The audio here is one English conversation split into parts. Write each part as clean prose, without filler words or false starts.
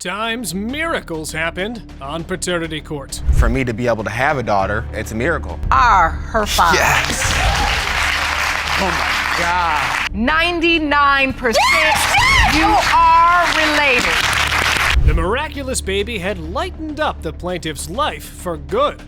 Sometimes miracles happened on paternity court. For me to be able to have a daughter, it's a miracle. Are her father. Yes. Oh my God. 99% you are related. The miraculous baby had lightened up the plaintiff's life for good.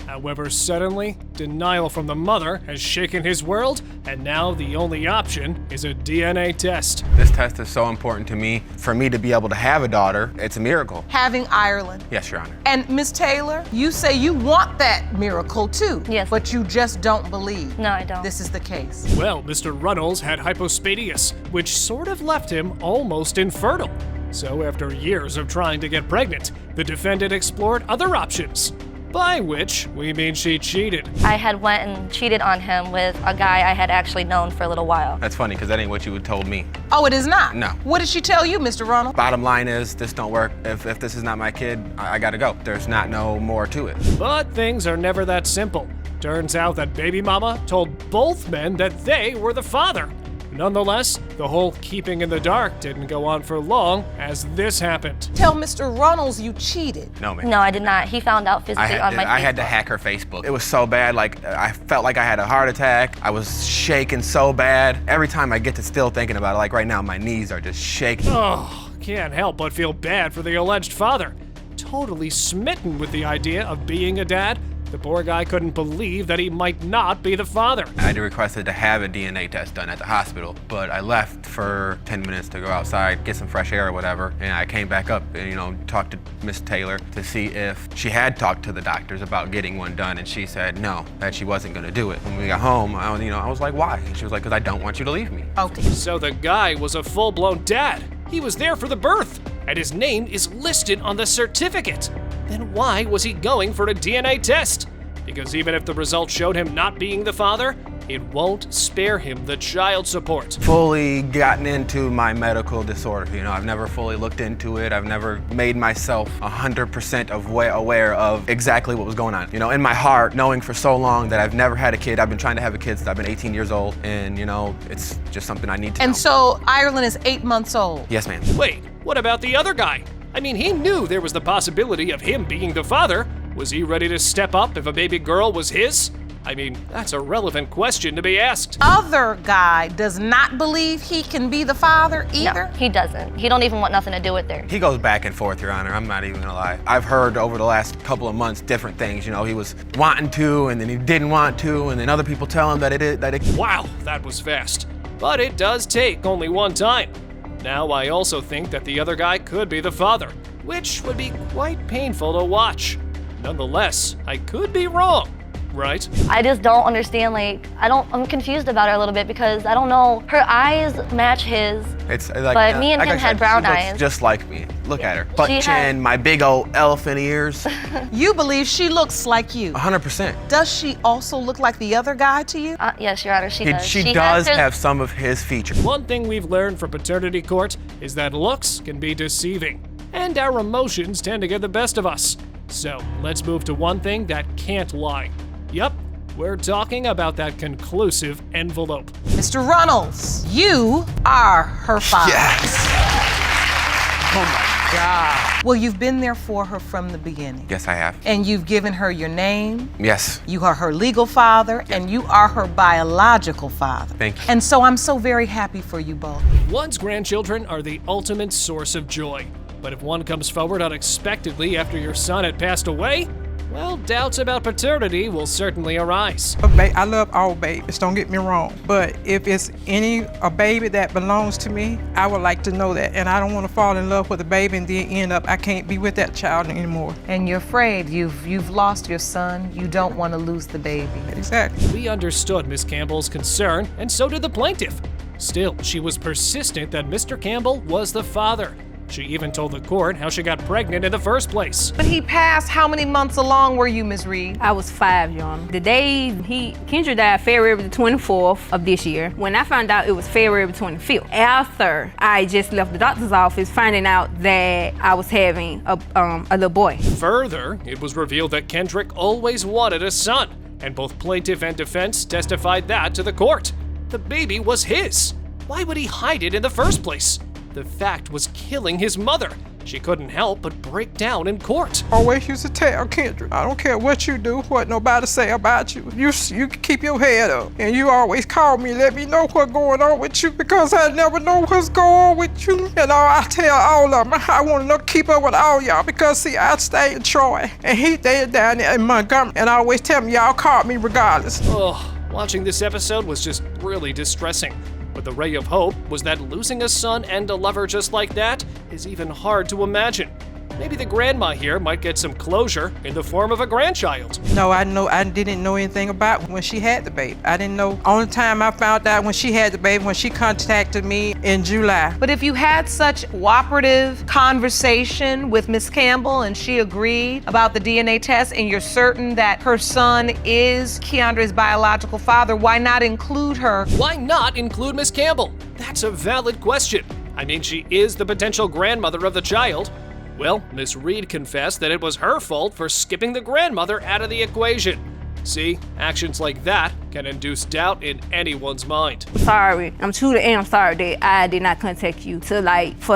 However, suddenly, denial from the mother has shaken his world, and now the only option is a DNA test. This test is so important to me. For me to be able to have a daughter, it's a miracle. Having Ireland. Yes, Your Honor. And Ms. Taylor, you say you want that miracle too. Yes. But you just don't believe. No, I don't. This is the case. Well, Mr. Runnels had hypospadias, which sort of left him almost infertile. So after years of trying to get pregnant, the defendant explored other options. By which, we mean she cheated. I had went and cheated on him with a guy I had actually known for a little while. That's funny, because that ain't what you would told me. Oh, it is not? No. What did she tell you, Mr. Ronald? Bottom line is, this don't work. If this is not my kid, I gotta go. There's not no more to it. But things are never that simple. Turns out that baby mama told both men that they were the father. Nonetheless, the whole keeping in the dark didn't go on for long as this happened. Tell Mr. Runnels you cheated. No, man. No, I did not. He found out physically on my Facebook. I had to hack her Facebook. It was so bad, like, I felt like I had a heart attack. I was shaking so bad. Every time I get to still thinking about it, like right now, my knees are just shaking. Oh, can't help but feel bad for the alleged father. Totally smitten with the idea of being a dad, the poor guy couldn't believe that he might not be the father. I had requested to have a DNA test done at the hospital, but I left for 10 minutes to go outside, get some fresh air or whatever, and I came back up and, talked to Miss Taylor to see if she had talked to the doctors about getting one done, and she said no, that she wasn't gonna do it. When we got home, I was like, why? And she was like, because I don't want you to leave me. Okay. So the guy was a full-blown dad. He was there for the birth, and his name is listed on the certificate. Then why was he going for a DNA test? Because even if the results showed him not being the father, it won't spare him the child support. Fully gotten into my medical disorder. I've never fully looked into it. I've never made myself 100% aware of exactly what was going on. In my heart, knowing for so long that I've never had a kid. I've been trying to have a kid since I've been 18 years old, and it's just something I need to know. And so Ireland is 8 months old. Yes, ma'am. Wait, what about the other guy? I mean, he knew there was the possibility of him being the father. Was he ready to step up if a baby girl was his? I mean, that's a relevant question to be asked. Other guy does not believe he can be the father either? No, he doesn't. He don't even want nothing to do with her. He goes back and forth, Your Honor. I'm not even gonna lie. I've heard over the last couple of months different things. He was wanting to, and then he didn't want to, and then other people tell him that it. Wow, that was fast. But it does take only one time. Now I also think that the other guy could be the father, which would be quite painful to watch. Nonetheless, I could be wrong, right? I just don't understand, I'm confused about her a little bit because I don't know, her eyes match his, It's like, but me and him had brown she looks eyes. just like me. Look at her. Butt She chin, my big old elephant ears. You believe she looks like you. 100%. Does she also look like the other guy to you? Yes, Your Honor, she does. She has does her- have some of his features. One thing we've learned from paternity court is that looks can be deceiving, and our emotions tend to get the best of us. So let's move to one thing that can't lie. Yup, we're talking about that conclusive envelope. Mr. Runnels, you are her father. Yes. Oh my God. Well, you've been there for her from the beginning. Yes, I have. And you've given her your name. Yes. You are her legal father, and you are her biological father. Thank you. And so I'm so very happy for you both. One's grandchildren are the ultimate source of joy. But if one comes forward unexpectedly after your son had passed away, well, doubts about paternity will certainly arise. I love all babies, don't get me wrong. But if it's a baby that belongs to me, I would like to know that. And I don't want to fall in love with a baby and then end up, I can't be with that child anymore. And you're afraid you've lost your son. You don't want to lose the baby. Exactly. We understood Miss Campbell's concern, and so did the plaintiff. Still, she was persistent that Mr. Campbell was the father. She even told the court how she got pregnant in the first place. But he passed, how many months along were you, Ms. Reed? I was 5, Your Honor. The day Kendra died, February the 24th of this year. When I found out, it was February the 25th. After I just left the doctor's office, finding out that I was having a little boy. Further, it was revealed that Kendrick always wanted a son, and both plaintiff and defense testified that to the court. The baby was his. Why would he hide it in the first place? The fact was killing his mother, she couldn't help but break down in court. Always used to tell Kendra, I don't care what you do, what nobody say about you. You keep your head up. And you always call me, let me know what's going on with you, because I never know what's going on with you. And I tell all of them, I want to keep up with all y'all, because see, I stay in Troy, and he stayed down there in Montgomery, and I always tell him, y'all call me regardless. Oh, watching this episode was just really distressing. But the ray of hope was that losing a son and a lover just like that is even hard to imagine. Maybe the grandma here might get some closure in the form of a grandchild. No, I didn't know anything about when she had the baby. I didn't know. Only time I found out when she had the baby, when she contacted me in July. But if you had such cooperative conversation with Miss Campbell and she agreed about the DNA test and you're certain that her son is Keandre's biological father, why not include her? Why not include Miss Campbell? That's a valid question. I mean, she is the potential grandmother of the child. Well, Miss Reed confessed that it was her fault for skipping the grandmother out of the equation. See, actions like that can induce doubt in anyone's mind. Sorry, I'm truly am sorry that I did not contact you for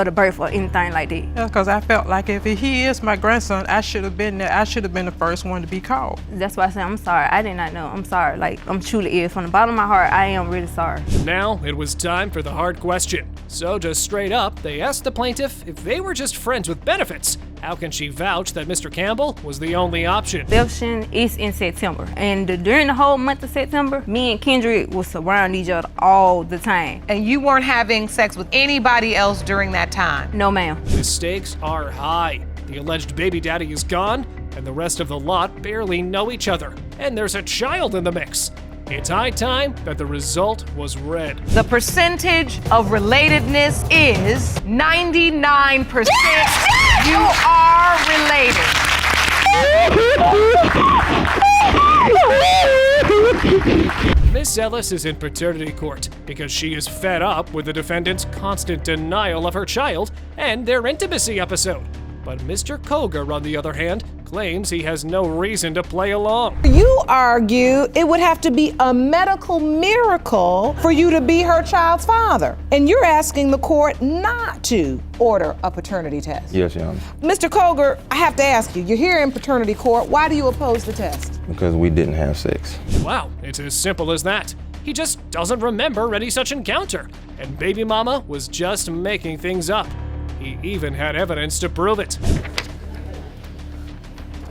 the birth or anything like that. Yeah, because I felt like if he is my grandson, I should have been there. I should have been the first one to be called. That's why I said I'm sorry. I did not know. I'm sorry. I'm truly is. From the bottom of my heart, I am really sorry. Now it was time for the hard question. So just straight up, they asked the plaintiff if they were just friends with benefits, how can she vouch that Mr. Campbell was the only option? Adoption is in September, and during the whole month of September, me and Kendrick was around each other all the time. And you weren't having sex with anybody else during that time? No, ma'am. The stakes are high. The alleged baby daddy is gone, and the rest of the lot barely know each other. And there's a child in the mix. It's high time that the result was read. The percentage of relatedness is 99%. You are related. Miss Ellis is in paternity court because she is fed up with the defendant's constant denial of her child and their intimacy episode. But Mr. Koger, on the other hand, claims he has no reason to play along. You argue it would have to be a medical miracle for you to be her child's father. And you're asking the court not to order a paternity test. Yes, Your Honor. Mr. Koger, I have to ask you, you're here in paternity court. Why do you oppose the test? Because we didn't have sex. Wow, it's as simple as that. He just doesn't remember any such encounter. And baby mama was just making things up. He even had evidence to prove it.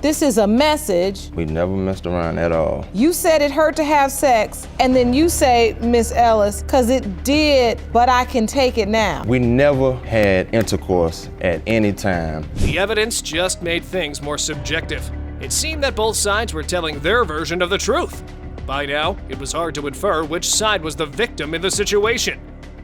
This is a message. We never messed around at all. You said it hurt to have sex, and then you say, Miss Ellis, because it did, but I can take it now. We never had intercourse at any time. The evidence just made things more subjective. It seemed that both sides were telling their version of the truth. By now, it was hard to infer which side was the victim in the situation.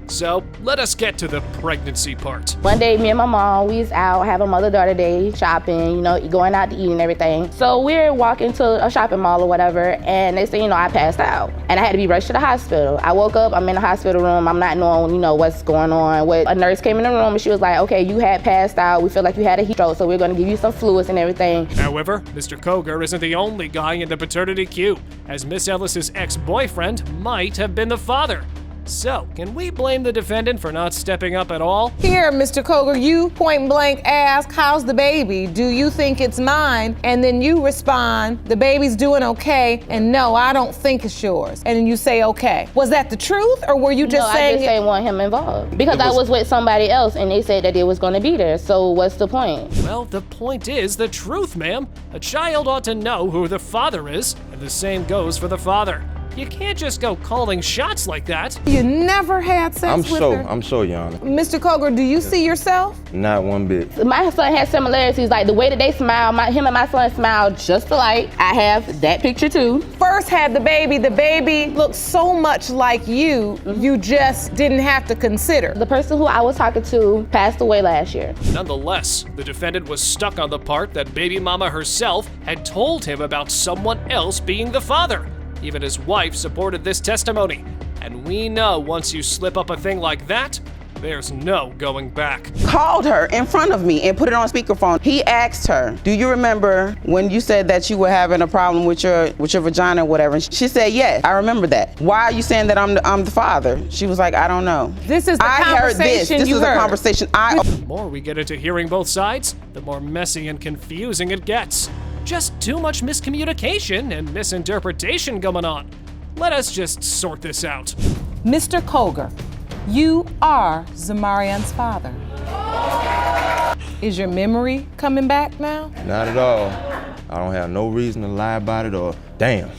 So let us get to the pregnancy part. One day, me and my mom, we was out having mother-daughter day, shopping, going out to eat and everything. So we're walking to a shopping mall or whatever, and they say, I passed out. And I had to be rushed to the hospital. I woke up, I'm in the hospital room, I'm not knowing, what's going on. A nurse came in the room and she was like, okay, you had passed out, we feel like you had a heat stroke, so we're gonna give you some fluids and everything. However, Mr. Koger isn't the only guy in the paternity queue, as Miss Ellis's ex-boyfriend might have been the father. So, can we blame the defendant for not stepping up at all? Here, Mr. Koger, you point blank ask, how's the baby? Do you think it's mine? And then you respond, the baby's doing okay, and no, I don't think it's yours. And then you say, okay. Was that the truth, or were you just saying? I just didn't want him involved. Because I was with somebody else, and they said that it was gonna be there, so what's the point? Well, the point is the truth, ma'am. A child ought to know who the father is, and the same goes for the father. You can't just go calling shots like that. You never had sex with her? I'm sure, Your Honor. Mr. Koger, do you see yourself? Not one bit. My son has similarities, like the way that they smile, him and my son smile just alike. I have that picture too. First had the baby looked so much like you, you just didn't have to consider. The person who I was talking to passed away last year. Nonetheless, the defendant was stuck on the part that baby mama herself had told him about someone else being the father. Even his wife supported this testimony. And we know once you slip up a thing like that, there's no going back. Called her in front of me and put it on speakerphone. He asked her, "Do you remember when you said that you were having a problem with your vagina or whatever?" And she said, "Yes, I remember that. Why are you saying that I'm the father?" She was like, "I don't know." This is the I heard this. conversation This you was a heard. conversation The more we get into hearing both sides, the more messy and confusing it gets. Just too much miscommunication and misinterpretation going on. Let us just sort this out. Mr. Koger, you are Zamarian's father. Is your memory coming back now? Not at all. I don't have no reason to lie about it or damn.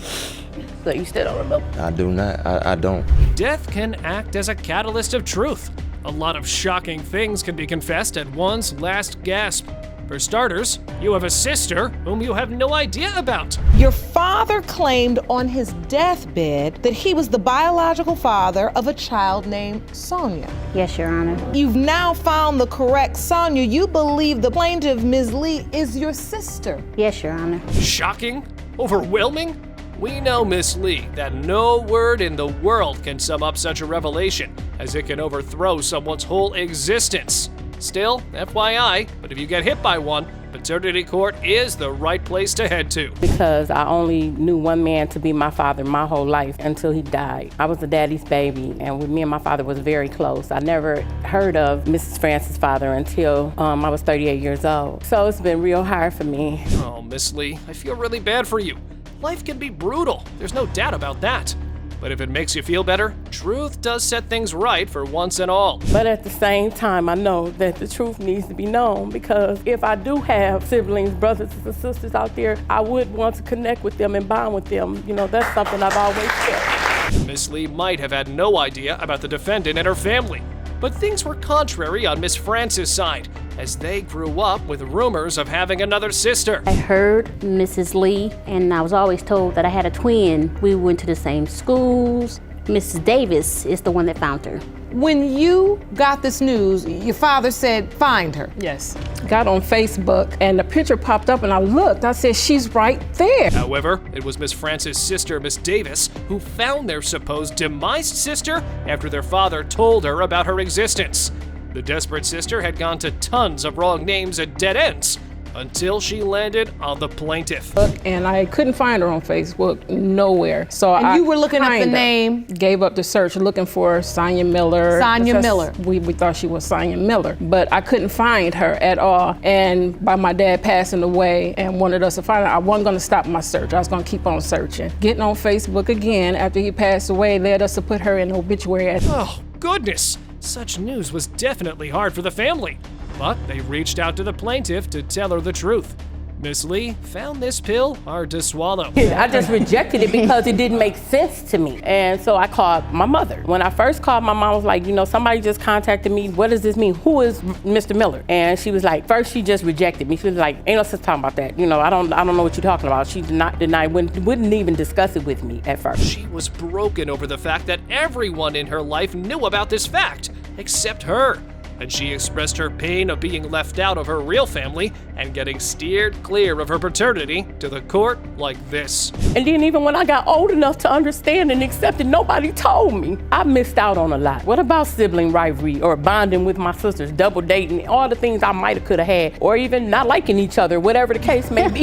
So you still don't remember? I do not. I don't. Death can act as a catalyst of truth. A lot of shocking things can be confessed at one's last gasp. For starters, you have a sister whom you have no idea about. Your father claimed on his deathbed that he was the biological father of a child named Sonia. Yes, Your Honor. You've now found the correct Sonia. You believe the plaintiff, Ms. Lee, is your sister. Yes, Your Honor. Shocking? Overwhelming? We know, Miss Lee, that no word in the world can sum up such a revelation, as it can overthrow someone's whole existence. Still, FYI, but if you get hit by one, paternity court is the right place to head to. Because I only knew one man to be my father my whole life until he died. I was the daddy's baby, and with me and my father was very close. I never heard of Mrs. Francis' father until I was 38 years old. So it's been real hard for me. Oh, Miss Lee, I feel really bad for you. Life can be brutal, there's no doubt about that. But if it makes you feel better, truth does set things right for once and all. But at the same time, I know that the truth needs to be known, because if I do have siblings, brothers and sisters out there, I would want to connect with them and bond with them. You know, that's something I've always felt. Miss Lee might have had no idea about the defendant and her family, but things were contrary on Miss Francis' side, as they grew up with rumors of having another sister. I heard Mrs. Lee, and I was always told that I had a twin. We went to the same schools. Mrs. Davis is the one that found her. When you got this news, your father said, find her. Yes. Got on Facebook and the picture popped up and I looked. I said, she's right there. However, it was Miss Francis' sister, Miss Davis, who found their supposed demised sister after their father told her about her existence. The desperate sister had gone to tons of wrong names and dead ends until she landed on the plaintiff. And I couldn't find her on Facebook, nowhere. So And you were looking up the kinda name? Gave up the search looking for Sonia Miller. Sonia That's- Miller. We thought she was Sonia Miller, but I couldn't find her at all. And by my dad passing away and wanted us to find her, I wasn't gonna stop my search. I was gonna keep on searching. Getting on Facebook again after he passed away led us to put her in the obituary. Oh, goodness! Such news was definitely hard for the family, but they reached out to the plaintiff to tell her the truth. Miss Lee found this pill hard to swallow. I just rejected it because it didn't make sense to me. And so I called my mother. When I first called, my mom was like, you know, somebody just contacted me. What does this mean? Who is Mr. Miller? And she was like, first she just rejected me. She was like, ain't no sense talking about that. You know, I don't know what you're talking about. She did not deny, wouldn't even discuss it with me at first. She was broken over the fact that everyone in her life knew about this fact, except her. And she expressed her pain of being left out of her real family and getting steered clear of her paternity to the court like this. And then even when I got old enough to understand and accept it, nobody told me. I missed out on a lot. What about sibling rivalry or bonding with my sisters, double dating, all the things I might have could have had, or even not liking each other, whatever the case may be.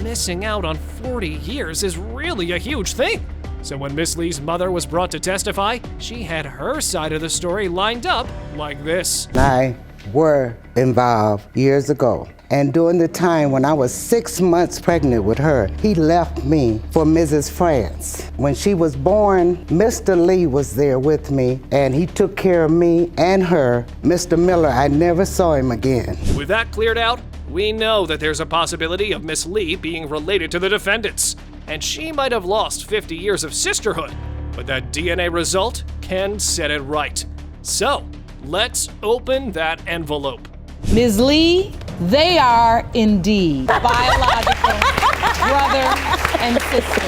Missing out on 40 years is really a huge thing. So when Miss Lee's mother was brought to testify, she had her side of the story lined up like this. I were involved years ago. And during the time when I was 6 months pregnant with her, he left me for Mrs. France. When she was born, Mr. Lee was there with me, and he took care of me and her. Mr. Miller, I never saw him again. With that cleared out, we know that there's a possibility of Miss Lee being related to the defendants. And she might have lost 50 years of sisterhood, but that DNA result can set it right. So, let's open that envelope. Ms. Lee, they are indeed biological brother and sister.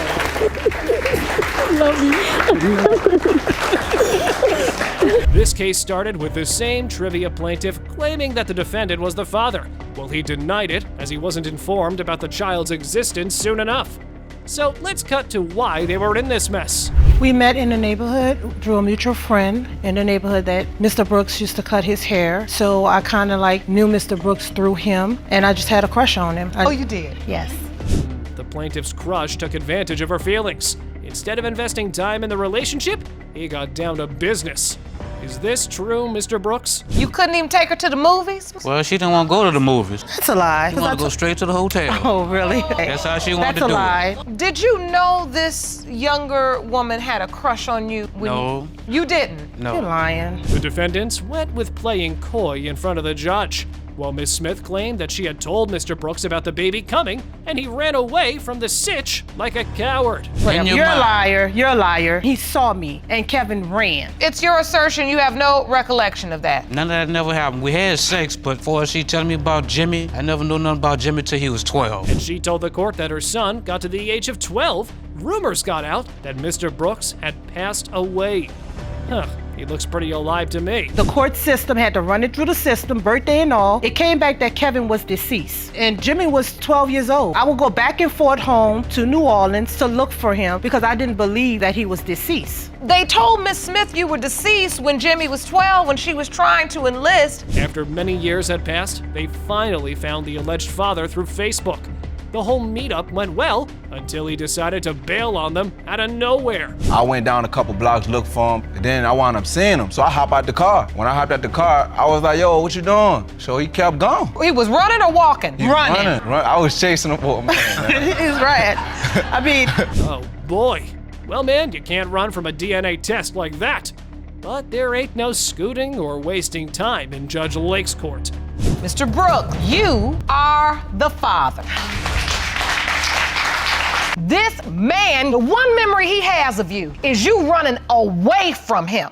This case started with the same trivia plaintiff claiming that the defendant was the father. Well, he denied it, as he wasn't informed about the child's existence soon enough. So let's cut to why they were in this mess. We met in the neighborhood through a mutual friend in the neighborhood that Mr. Brooks used to cut his hair. So I kind of like knew Mr. Brooks through him, and I just had a crush on him. Oh, you did? Yes. The plaintiff's crush took advantage of her feelings. Instead of investing time in the relationship, he got down to business. Is this true, Mr. Brooks? You couldn't even take her to the movies? Well, she didn't want to go to the movies. That's a lie. She wanted to go straight to the hotel. Oh, really? That's how she wanted That's to a do lie. it. Did you know this younger woman had a crush on you? No. You didn't? No. You're lying. The defendants went with playing coy in front of the judge, while Miss Smith claimed that she had told Mr. Brooks about the baby coming, and he ran away from the sitch like a coward. You're a liar. You're a liar. He saw me, and Kevin ran. It's your assertion you have no recollection of that. None of that never happened. We had sex, but before she telling me about Jimmy, I never knew nothing about Jimmy till he was 12. And she told the court that her son got to the age of 12. Rumors got out that Mr. Brooks had passed away. Huh, he looks pretty alive to me. The court system had to run it through the system, birthday and all. It came back that Kevin was deceased, and Jimmy was 12 years old. I would go back and forth home to New Orleans to look for him because I didn't believe that he was deceased. They told Miss Smith you were deceased when Jimmy was 12 when she was trying to enlist. After many years had passed, they finally found the alleged father through Facebook. The whole meetup went well until he decided to bail on them out of nowhere. I went down a couple blocks, looked for him, and then I wound up seeing him. So I hopped out the car. When I hopped out the car, I was like, yo, what you doing? So he kept going. He was running or walking? Running. I was chasing him for a minute. He's right. I mean... Oh boy. Well, man, you can't run from a DNA test like that. But there ain't no scooting or wasting time in Judge Lake's court. Mr. Brooks, you are the father. This man, the one memory he has of you is you running away from him.